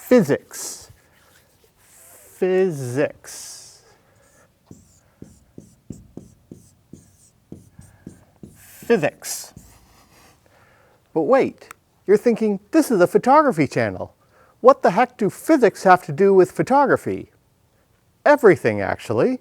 physics. Physics. Physics. But wait, you're thinking, this is a photography channel. What the heck do physics have to do with photography? Everything, actually.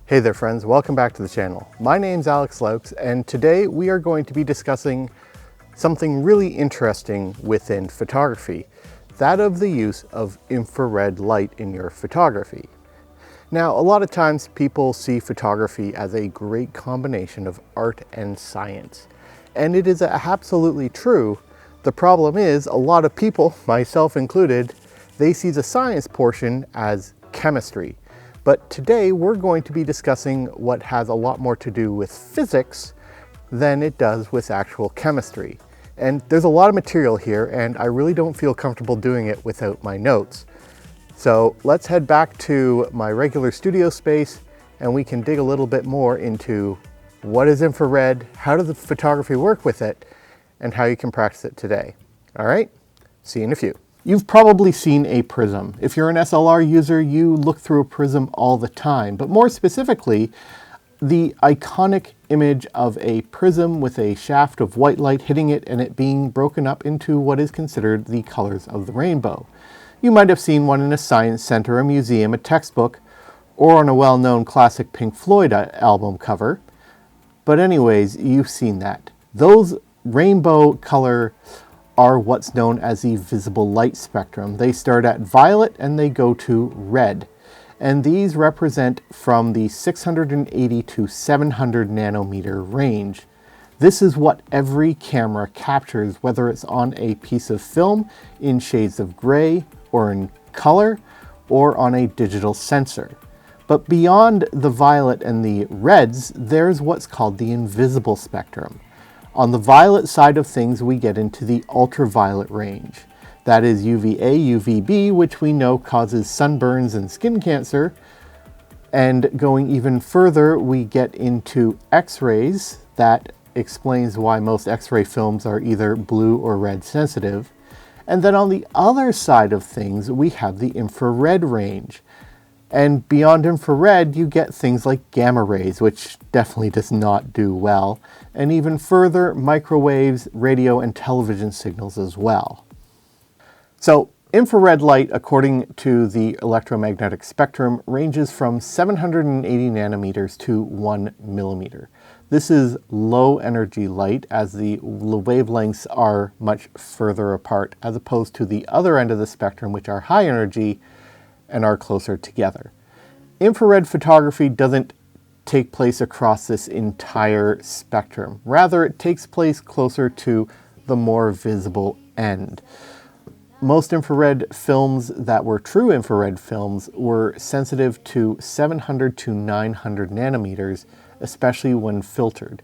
Hey there friends, welcome back to the channel. My name's Alex Laux, and today we are going to be discussing something really interesting within photography, that of the use of infrared light in your photography. Now, a lot of times people see photography as a great combination of art and science, and it is absolutely true. The problem is, a lot of people, myself included, they see the science portion as chemistry. But today we're going to be discussing what has a lot more to do with physics than it does with actual chemistry. And there's a lot of material here, and I really don't feel comfortable doing it without my notes. So let's head back to my regular studio space and we can dig a little bit more into what is infrared, how does the photography work with it, and how you can practice it today. All right, see you in a few. You've probably seen a prism. If you're an SLR user, you look through a prism all the time, but more specifically, the iconic image of a prism with a shaft of white light hitting it and it being broken up into what is considered the colors of the rainbow. You might have seen one in a science center, a museum, a textbook, or on a well-known classic Pink Floyd album cover. But anyways, you've seen that. Those rainbow color are what's known as the visible light spectrum. They start at violet and they go to red. And these represent from the 680 to 700 nanometer range. This is what every camera captures, whether it's on a piece of film in shades of gray or in color or on a digital sensor. But beyond the violet and the reds, there's what's called the invisible spectrum. On the violet side of things, we get into the ultraviolet range. That is UVA, UVB, which we know causes sunburns and skin cancer. And going even further, we get into X-rays. That explains why most X-ray films are either blue or red sensitive. And then on the other side of things, we have the infrared range. And beyond infrared, you get things like gamma rays, which definitely does not do well, and even further, microwaves, radio, and television signals as well. So, infrared light, according to the electromagnetic spectrum, ranges from 780 nanometers to 1 millimeter. This is low energy light, as the wavelengths are much further apart, as opposed to the other end of the spectrum, which are high energy and are closer together. Infrared photography doesn't take place across this entire spectrum. Rather, it takes place closer to the more visible end. Most infrared films that were true infrared films were sensitive to 700 to 900 nanometers, especially when filtered.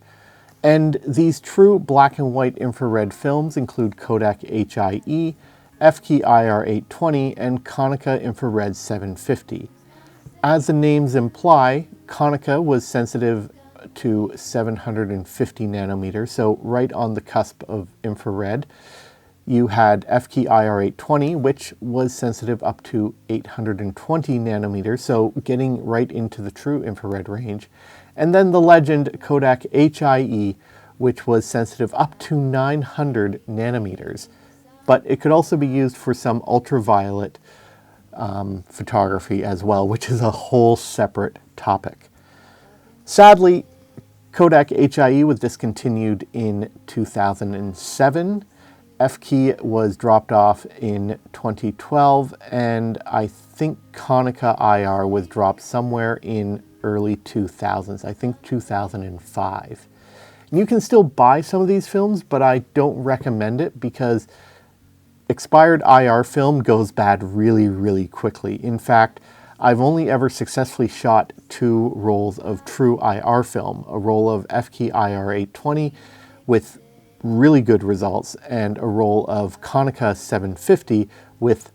And these true black and white infrared films include Kodak HIE, F-key IR820, and Konica Infrared 750. As the names imply, Konica was sensitive to 750 nanometers, so right on the cusp of infrared. You had F-key IR820, which was sensitive up to 820 nanometers, so getting right into the true infrared range. And then the legend Kodak HIE, which was sensitive up to 900 nanometers. But it could also be used for some ultraviolet photography as well, which is a whole separate topic. Sadly, Kodak HIE was discontinued in 2007. F-key was dropped off in 2012, and I think Konica IR was dropped somewhere in early 2000s, I think 2005. You can still buy some of these films, but I don't recommend it because expired IR film goes bad really, really quickly. In fact, I've only ever successfully shot 2 rolls of true IR film, a roll of F-key IR 820 with really good results and a roll of Konica 750 with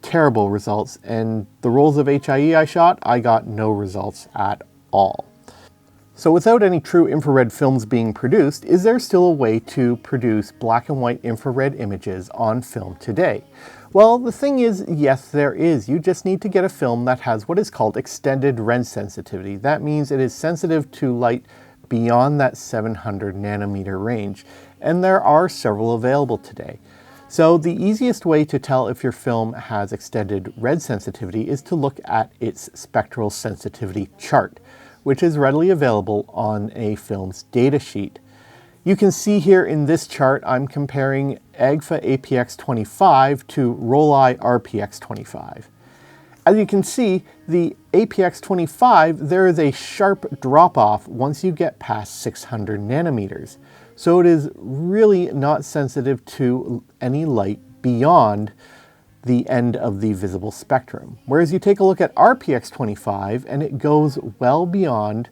terrible results, and the rolls of HIE I shot, I got no results at all. So without any true infrared films being produced, is there still a way to produce black and white infrared images on film today? Well, the thing is, yes, there is. You just need to get a film that has what is called extended red sensitivity. That means it is sensitive to light beyond that 700 nanometer range, and there are several available today. So the easiest way to tell if your film has extended red sensitivity is to look at its spectral sensitivity chart, which is readily available on a film's datasheet. You can see here in this chart, I'm comparing AGFA APX25 to Rollei RPX25. As you can see, the APX25, there is a sharp drop-off once you get past 600 nanometers. So it is really not sensitive to any light beyond the end of the visible spectrum. Whereas you take a look at RPX25 and it goes well beyond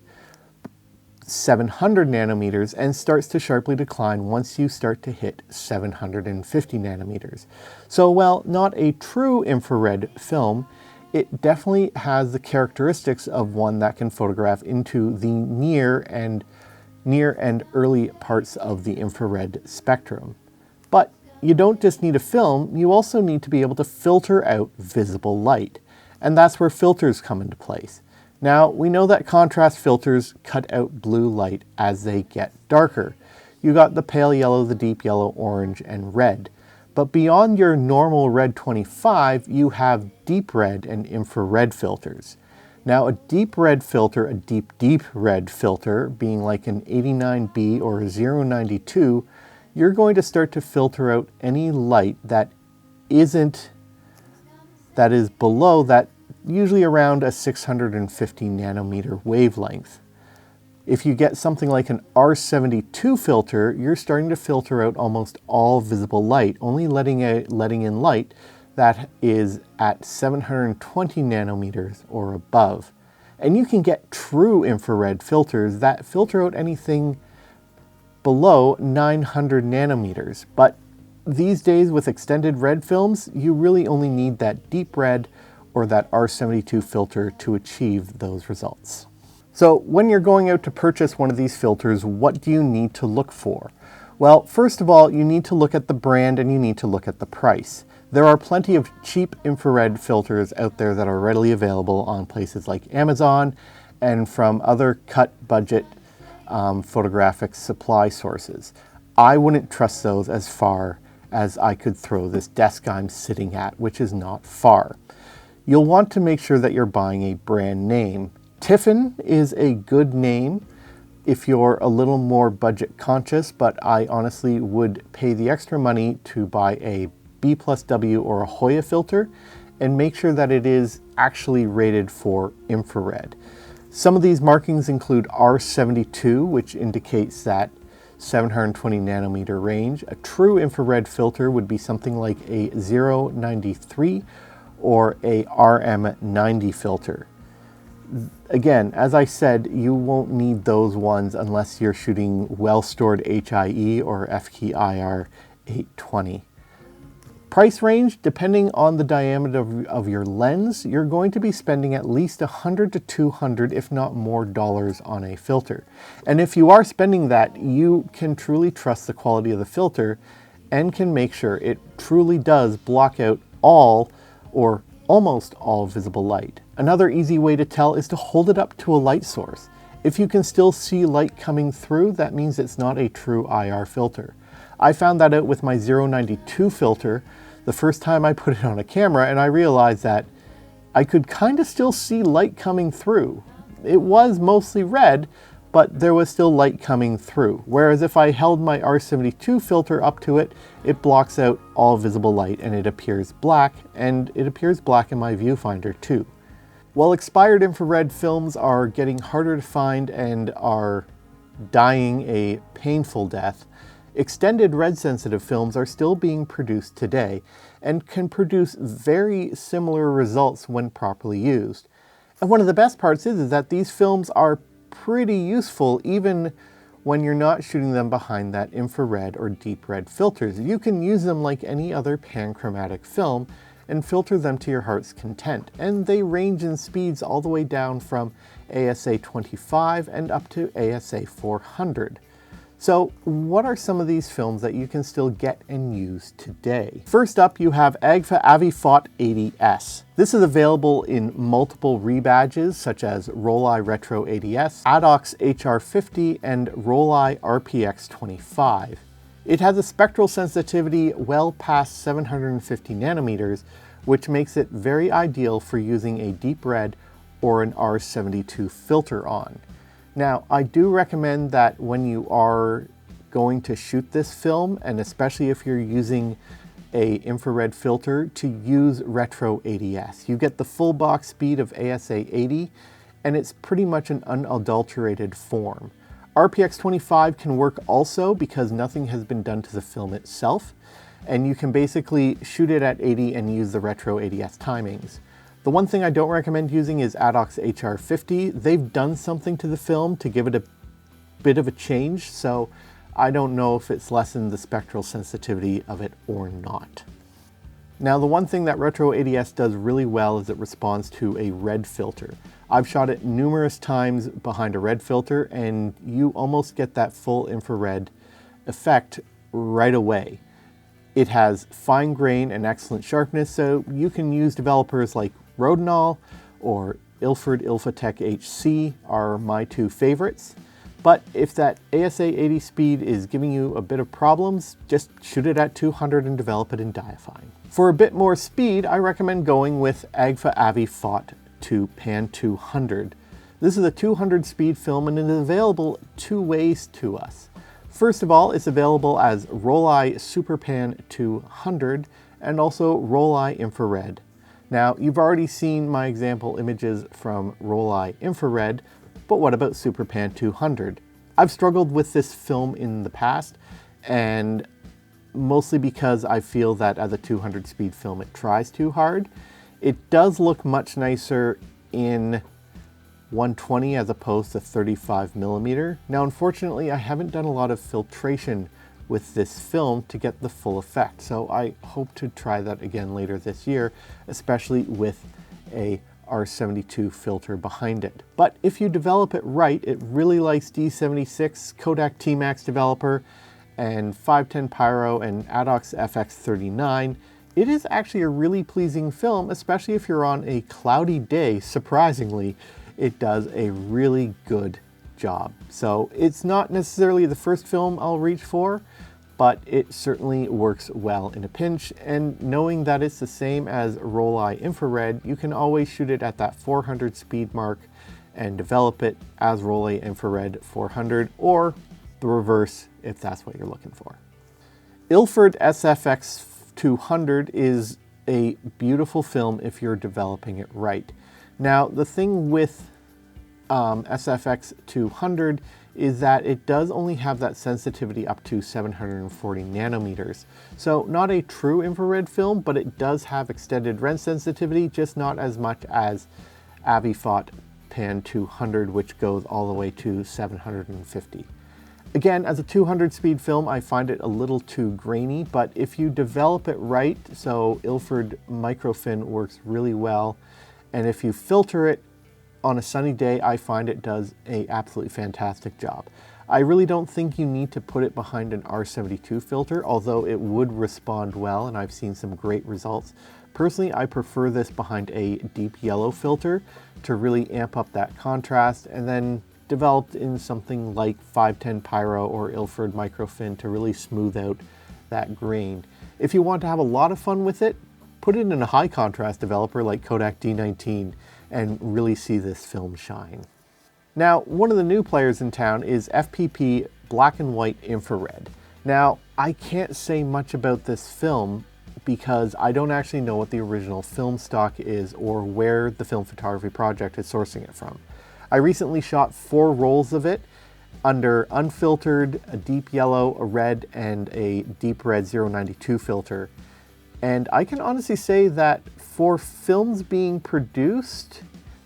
700 nanometers and starts to sharply decline once you start to hit 750 nanometers. So while not a true infrared film, it definitely has the characteristics of one that can photograph into the near and early parts of the infrared spectrum. But you don't just need a film, you also need to be able to filter out visible light. And that's where filters come into place. Now, we know that contrast filters cut out blue light as they get darker. You got the pale yellow, the deep yellow, orange, and red. But beyond your normal red 25, you have deep red and infrared filters. Now, a deep red filter, a deep red filter, being like an 89B or a 092, you're going to start to filter out any light that is below that, usually around a 650 nanometer wavelength. If you get something like an R72 filter, you're starting to filter out almost all visible light, only letting in light that is at 720 nanometers or above. And you can get true infrared filters that filter out anything below 900 nanometers. But these days with extended red films, you really only need that deep red or that R72 filter to achieve those results. So when you're going out to purchase one of these filters, what do you need to look for? Well, first of all, you need to look at the brand and you need to look at the price. There are plenty of cheap infrared filters out there that are readily available on places like Amazon and from other cut budget photographic supply sources. I wouldn't trust those as far as I could throw this desk I'm sitting at, which is not far. You'll want to make sure that you're buying a brand name. Tiffin is a good name if you're a little more budget conscious, but I honestly would pay the extra money to buy a B+W or a Hoya filter and make sure that it is actually rated for infrared. Some of these markings include R72, which indicates that 720 nanometer range. A true infrared filter would be something like a 093 or a RM90 filter. Again, as I said, you won't need those ones unless you're shooting well-stored HIE or F-key IR 820. Price range, depending on the diameter of your lens, you're going to be spending at least $100 to $200, if not more, dollars on a filter. And if you are spending that, you can truly trust the quality of the filter and can make sure it truly does block out all or almost all visible light. Another easy way to tell is to hold it up to a light source. If you can still see light coming through, that means it's not a true IR filter. I found that out with my 092 filter the first time I put it on a camera, and I realized that I could kind of still see light coming through. It was mostly red, but there was still light coming through. Whereas if I held my R72 filter up to it, it blocks out all visible light and it appears black, and it appears black in my viewfinder too. While expired infrared films are getting harder to find and are dying a painful death, Extended red sensitive films are still being produced today and can produce very similar results when properly used. And one of the best parts is that these films are pretty useful even when you're not shooting them behind that infrared or deep red filters. You can use them like any other panchromatic film and filter them to your heart's content. And they range in speeds all the way down from ASA 25 and up to ASA 400. So what are some of these films that you can still get and use today? First up, you have Agfa Avifot 80S. This is available in multiple rebadges such as Rollei Retro 80S, Adox HR50, and Rollei RPX25. It has a spectral sensitivity well past 750 nanometers, which makes it very ideal for using a deep red or an R72 filter on. Now, I do recommend that when you are going to shoot this film, and especially if you're using a infrared filter, to use Retro 80S. You get the full box speed of ASA 80, and it's pretty much an unadulterated form. RPX25 can work also because nothing has been done to the film itself, and you can basically shoot it at 80 and use the Retro 80S timings. The one thing I don't recommend using is Adox HR50. They've done something to the film to give it a bit of a change, so I don't know if it's lessened the spectral sensitivity of it or not. Now, the one thing that Retro 80S does really well is it responds to a red filter. I've shot it numerous times behind a red filter, and you almost get that full infrared effect right away. It has fine grain and excellent sharpness, so you can use developers like Rollei or Ilford Ilfotec HC are my two favorites. But if that ASA 80 speed is giving you a bit of problems, just shoot it at 200 and develop it in diaphragm. For a bit more speed, I recommend going with Agfa Avifot to Pan 200. This is a 200 speed film and it is available two ways to us. First of all, it's available as Rollei SuperPan 200 and also Rollei Infrared. Now, you've already seen my example images from Rollei Infrared, but what about SuperPan 200? I've struggled with this film in the past, and mostly because I feel that as a 200 speed film it tries too hard. It does look much nicer in 120 as opposed to 35 millimeter. Now, unfortunately, I haven't done a lot of filtration with this film to get the full effect, so I hope to try that again later this year, especially with a R72 filter behind it. But if you develop it right, it really likes D76, Kodak T-Max developer, and 510 Pyro and Adox FX39. It is actually a really pleasing film, especially if you're on a cloudy day. Surprisingly, it does a really good job. So it's not necessarily the first film I'll reach for, but it certainly works well in a pinch. And knowing that it's the same as Rollei Infrared, you can always shoot it at that 400 speed mark and develop it as Rollei Infrared 400, or the reverse if that's what you're looking for. Ilford SFX 200 is a beautiful film if you're developing it right. Now, the thing with SFX 200 is that it does only have that sensitivity up to 740 nanometers. So not a true infrared film, but it does have extended red sensitivity, just not as much as Avifot Pan 200, which goes all the way to 750. Again, as a 200 speed film, I find it a little too grainy, but if you develop it right, so Ilford microfin works really well, and if you filter it on a sunny day, I find it does an absolutely fantastic job. I really don't think you need to put it behind an R72 filter, although it would respond well, and I've seen some great results. Personally, I prefer this behind a deep yellow filter to really amp up that contrast, and then developed in something like 510 Pyro or Ilford microfin to really smooth out that grain. If you want to have a lot of fun with it, put it in a high contrast developer like Kodak D19 and really see this film shine. Now, one of the new players in town is FPP Black and White Infrared. Now, I can't say much about this film because I don't actually know what the original film stock is or where the film photography project is sourcing it from. I recently shot 4 rolls of it, under unfiltered, a deep yellow, a red, and a deep red 092 filter. And I can honestly say that for films being produced,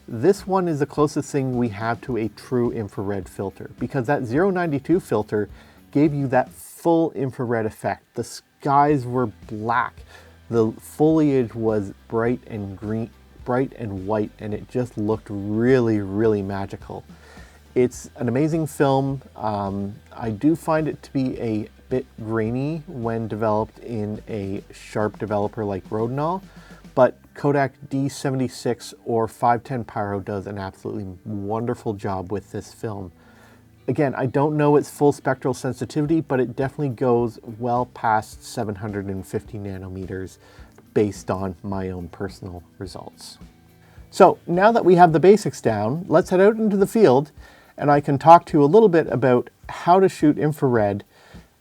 this one is the closest thing we have to a true infrared filter, because that 092 filter gave you that full infrared effect. The skies were black, the foliage was bright and green, bright and white, and it just looked really, really magical. It's an amazing film. I do find it to be a bit grainy when developed in a sharp developer like Rollei, but Kodak D76 or 510 Pyro does an absolutely wonderful job with this film. Again, I don't know its full spectral sensitivity, but it definitely goes well past 750 nanometers based on my own personal results. So now that we have the basics down, let's head out into the field and I can talk to you a little bit about how to shoot infrared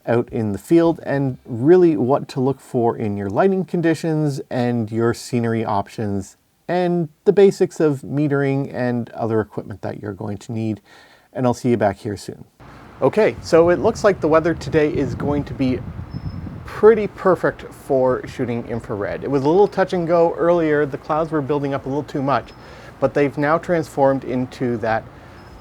out in the field and really what to look for in your lighting conditions and your scenery options and the basics of metering and other equipment that you're going to need. And I'll see you back here soon. Okay, so it looks like the weather today is going to be pretty perfect for shooting infrared. It was a little touch and go earlier. The clouds were building up a little too much, but they've now transformed into that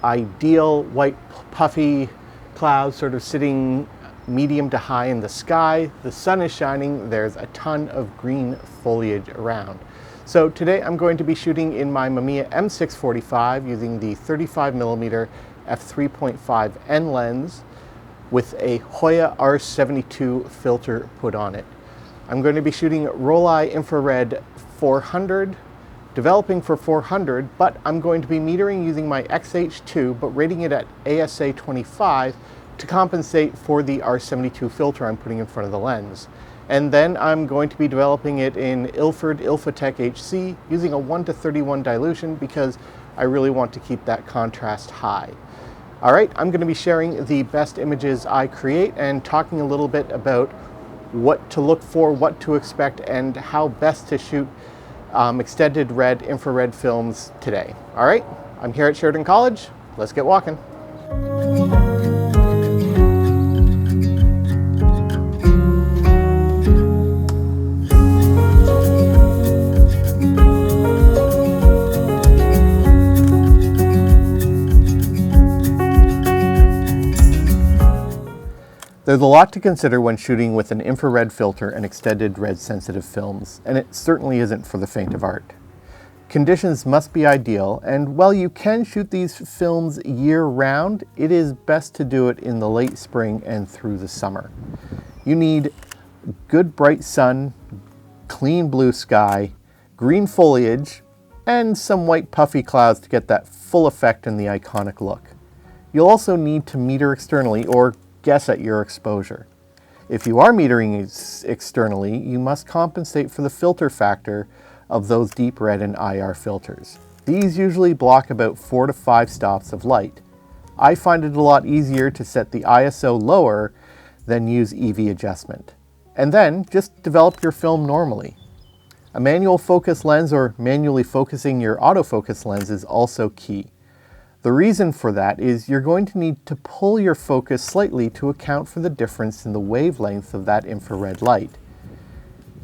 ideal white puffy cloud sort of sitting medium to high in the sky. The sun is shining. There's a ton of green foliage around. So today I'm going to be shooting in my Mamiya M645 using the 35mm f3.5N lens with a Hoya R72 filter put on it. I'm going to be shooting Rollei infrared 400, developing for 400, but I'm going to be metering using my XH2 but rating it at ASA 25 to compensate for the R72 filter I'm putting in front of the lens. And then I'm going to be developing it in Ilford Ilfotec HC using a 1:31 dilution because I really want to keep that contrast high. All right, I'm going to be sharing the best images I create and talking a little bit about what to look for, what to expect, and how best to shoot extended red infrared films today. All right, I'm here at Sheridan College. Let's get walking. There's a lot to consider when shooting with an infrared filter and extended red sensitive films, and it certainly isn't for the faint of heart. Conditions must be ideal, and while you can shoot these films year-round, it is best to do it in the late spring and through the summer. You need good bright sun, clean blue sky, green foliage, and some white puffy clouds to get that full effect and the iconic look. You'll also need to meter externally or guess at your exposure. If you are metering externally, you must compensate for the filter factor of those deep red and IR filters. These usually block about 4 to 5 stops of light. I find it a lot easier to set the ISO lower than use EV adjustment. And then just develop your film normally. A manual focus lens or manually focusing your autofocus lens is also key. The reason for that is you're going to need to pull your focus slightly to account for the difference in the wavelength of that infrared light.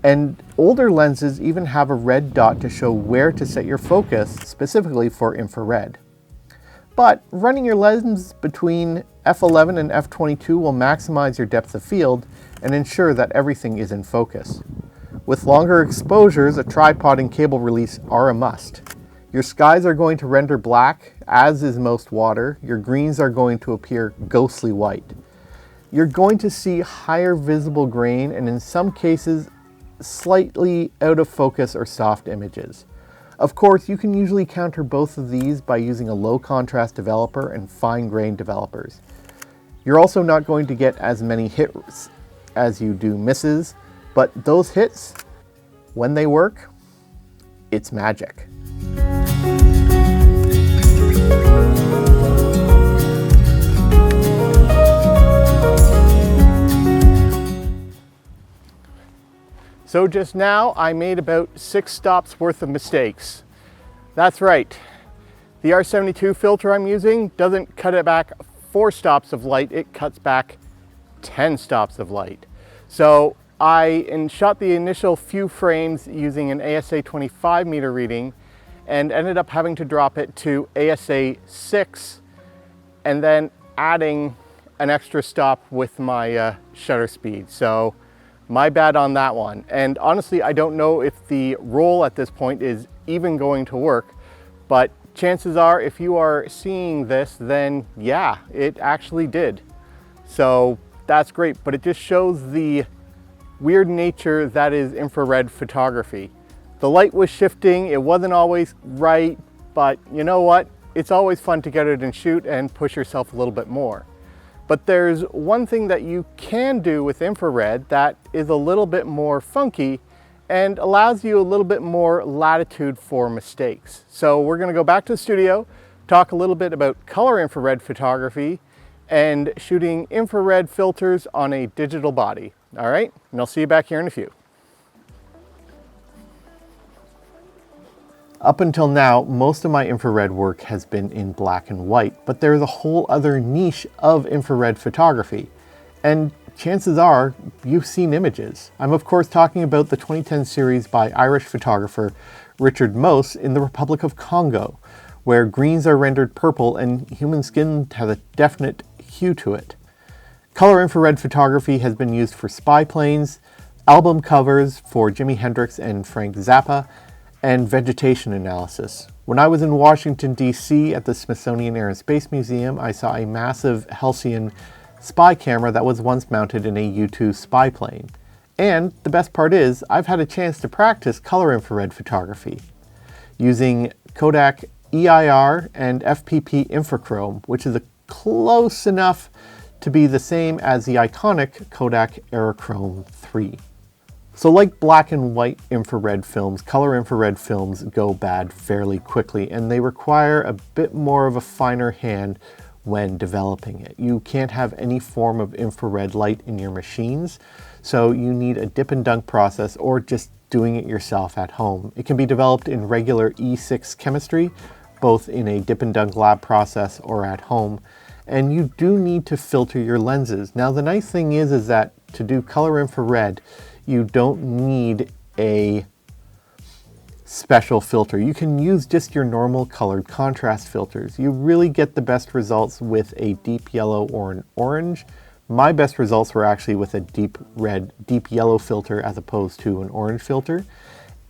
And older lenses even have a red dot to show where to set your focus specifically for infrared. But running your lens between f11 and f22 will maximize your depth of field and ensure that everything is in focus. With longer exposures, a tripod and cable release are a must. Your skies are going to render black, as is most water. Your greens are going to appear ghostly white. You're going to see higher visible grain and in some cases, slightly out of focus or soft images. Of course, you can usually counter both of these by using a low contrast developer and fine grain developers. You're also not going to get as many hits as you do misses, but those hits, when they work, it's magic. So just now I made about 6 stops worth of mistakes. That's right. The R72 filter I'm using doesn't cut it back 4 stops of light, it cuts back 10 stops of light. So I shot the initial few frames using an ASA 25 meter reading and ended up having to drop it to ASA 6 and then adding an extra stop with my shutter speed. So my bad on that one. And honestly, I don't know if the roll at this point is even going to work, but chances are if you are seeing this, then yeah, it actually did. So that's great, but it just shows the weird nature that is infrared photography. The light was shifting, it wasn't always right, but you know what? It's always fun to get it and shoot and push yourself a little bit more. But there's one thing that you can do with infrared that is a little bit more funky and allows you a little bit more latitude for mistakes. So we're gonna go back to the studio, talk a little bit about color infrared photography and shooting infrared filters on a digital body. All right, and I'll see you back here in a few. Up until now, most of my infrared work has been in black and white, but there's a whole other niche of infrared photography. And chances are you've seen images. I'm of course talking about the 2010 series by Irish photographer Richard Mose in the Republic of Congo, where greens are rendered purple and human skin has a definite hue to it. Color infrared photography has been used for spy planes, album covers for Jimi Hendrix and Frank Zappa, and vegetation analysis. When I was in Washington, D.C. at the Smithsonian Air and Space Museum, I saw a massive Halcyon spy camera that was once mounted in a U-2 spy plane. And the best part is, I've had a chance to practice color infrared photography using Kodak EIR and FPP Infrachrome, which is close enough to be the same as the iconic Kodak Aerochrome 3. So like black and white infrared films, color infrared films go bad fairly quickly, and they require a bit more of a finer hand when developing it. You can't have any form of infrared light in your machines, so you need a dip and dunk process or just doing it yourself at home. It can be developed in regular E6 chemistry, both in a dip and dunk lab process or at home, and you do need to filter your lenses. Now the nice thing is that to do color infrared, you don't need a special filter. You can use just your normal colored contrast filters. You really get the best results with a deep yellow or an orange. My best results were actually with a deep red, deep yellow filter as opposed to an orange filter.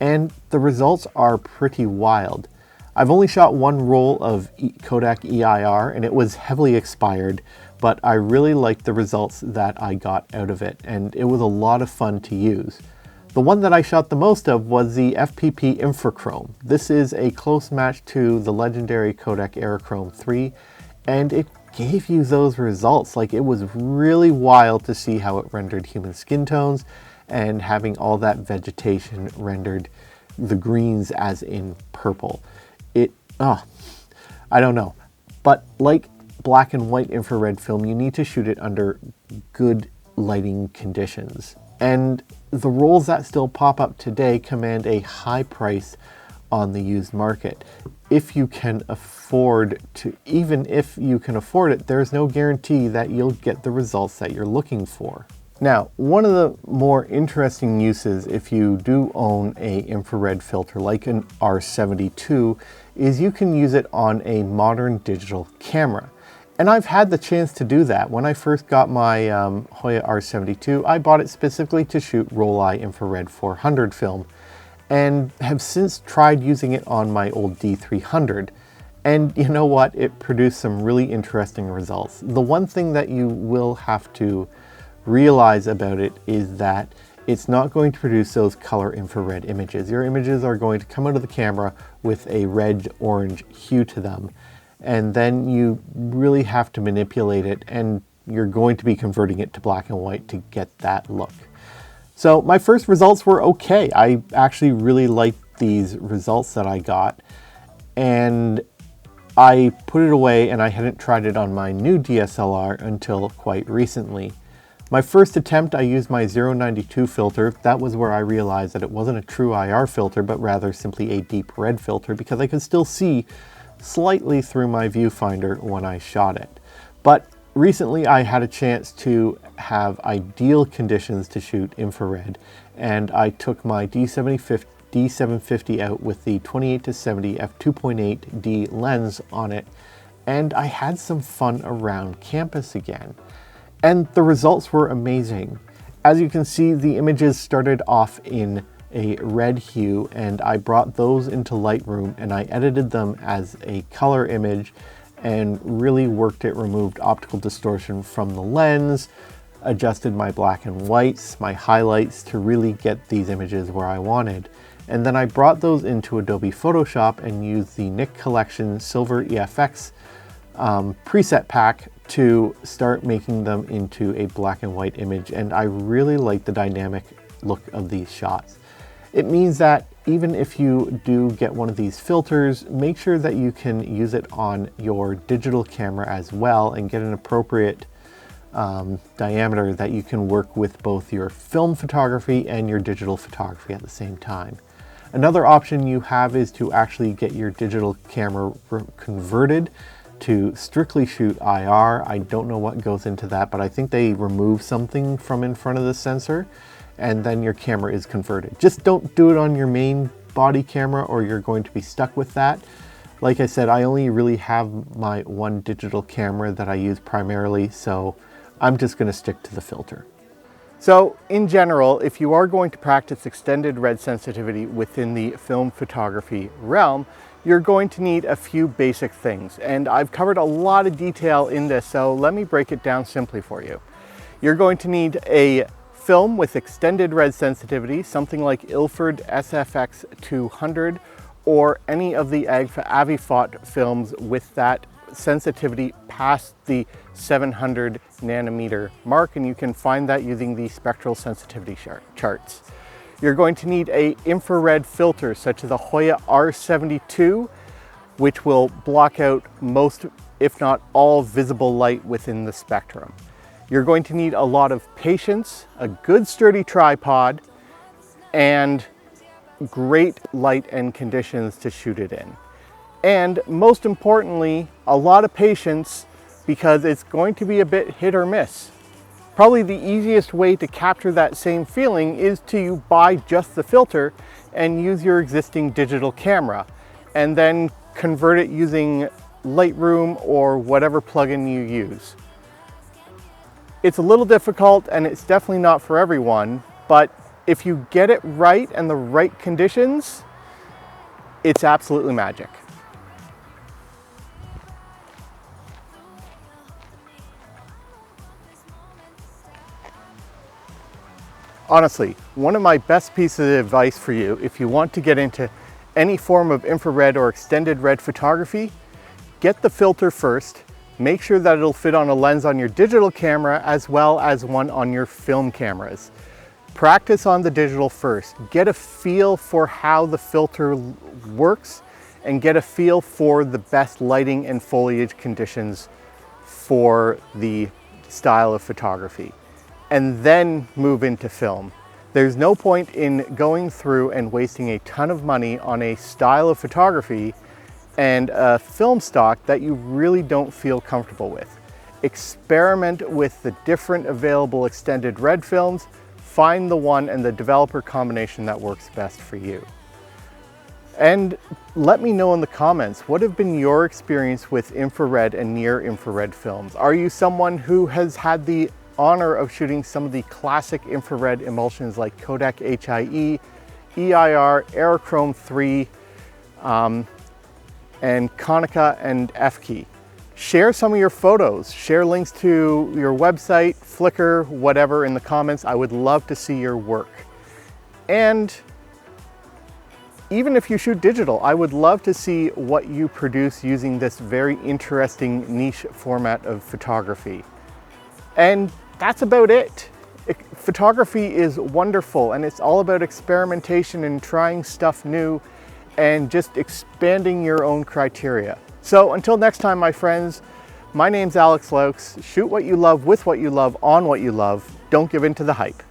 And the results are pretty wild. I've only shot one roll of Kodak EIR and it was heavily expired, but I really liked the results that I got out of it, and it was a lot of fun to use. The one that I shot the most of was the FPP Infrachrome. This is a close match to the legendary Kodak Aerochrome 3, and it gave you those results. Like, it was really wild to see how it rendered human skin tones and having all that vegetation rendered the greens as in purple. I don't know. But like black and white infrared film, you need to shoot it under good lighting conditions. And the rolls that still pop up today command a high price on the used market. If you can afford to, even if you can afford it, there's no guarantee that you'll get the results that you're looking for. Now, one of the more interesting uses if you do own a infrared filter like an R72 is you can use it on a modern digital camera. And I've had the chance to do that. When I first got my Hoya R72, I bought it specifically to shoot Rollei infrared 400 film and have since tried using it on my old D300. And you know what? It produced some really interesting results. The one thing that you will have to realize about it is that it's not going to produce those color infrared images. Your images are going to come out of the camera with a red-orange hue to them. And then you really have to manipulate it, and you're going to be converting it to black and white to get that look. So my first results were okay. I actually really liked these results that I got, and I put it away and I hadn't tried it on my new DSLR until quite recently. My first attempt, I used my 092 filter. That was where I realized that it wasn't a true IR filter, but rather simply a deep red filter, because I could still see slightly through my viewfinder when I shot it. But recently I had a chance to have ideal conditions to shoot infrared, and I took my D750 out with the 28-70 f2.8D lens on it, and I had some fun around campus again. And the results were amazing. As you can see, the images started off in a red hue, and I brought those into Lightroom and I edited them as a color image and really worked it, removed optical distortion from the lens, adjusted my black and whites, my highlights to really get these images where I wanted. And then I brought those into Adobe Photoshop and used the Nik Collection Silver EFX preset pack to start making them into a black and white image, and I really like the dynamic look of these shots. It means that even if you do get one of these filters, make sure that you can use it on your digital camera as well and get an appropriate diameter that you can work with both your film photography and your digital photography at the same time. Another option you have is to actually get your digital camera converted to strictly shoot IR. I don't know what goes into that, but I think they remove something from in front of the sensor and then your camera is converted. Just don't do it on your main body camera or you're going to be stuck with that. Like I said, I only really have my one digital camera that I use primarily, so I'm just going to stick to the filter. So in general, if you are going to practice extended red sensitivity within the film photography realm, you're going to need a few basic things. And I've covered a lot of detail in this, so let me break it down simply for you. You're going to need a film with extended red sensitivity, something like Ilford SFX 200 or any of the Avifot films with that sensitivity past the 700 nanometer mark, and you can find that using the spectral sensitivity charts. You're going to need an infrared filter such as a Hoya R72, which will block out most, if not all, visible light within the spectrum. You're going to need a lot of patience, a good sturdy tripod, and great light and conditions to shoot it in. And most importantly, a lot of patience, because it's going to be a bit hit or miss. Probably the easiest way to capture that same feeling is to buy just the filter and use your existing digital camera and then convert it using Lightroom or whatever plugin you use. It's a little difficult and it's definitely not for everyone, but if you get it right and the right conditions, it's absolutely magic. Honestly, one of my best pieces of advice for you, if you want to get into any form of infrared or extended red photography, get the filter first. Make sure that it'll fit on a lens on your digital camera as well as one on your film cameras. Practice on the digital first. Get a feel for how the filter works and get a feel for the best lighting and foliage conditions for the style of photography, and then move into film. There's no point in going through and wasting a ton of money on a style of photography and a film stock that you really don't feel comfortable with. Experiment with the different available extended red films, find the one and the developer combination that works best for you. And let me know in the comments, what have been your experience with infrared and near infrared films? Are you someone who has had the honor of shooting some of the classic infrared emulsions like Kodak HIE, EIR, Aerochrome 3, and Konica and F-Key? Share some of your photos, share links to your website, Flickr, whatever in the comments. I would love to see your work. And even if you shoot digital, I would love to see what you produce using this very interesting niche format of photography. And that's about it. Photography is wonderful and it's all about experimentation and trying stuff new and just expanding your own criteria. So until next time, my friends, my name's Alex Laux. Shoot what you love with what you love on what you love. Don't give in to the hype.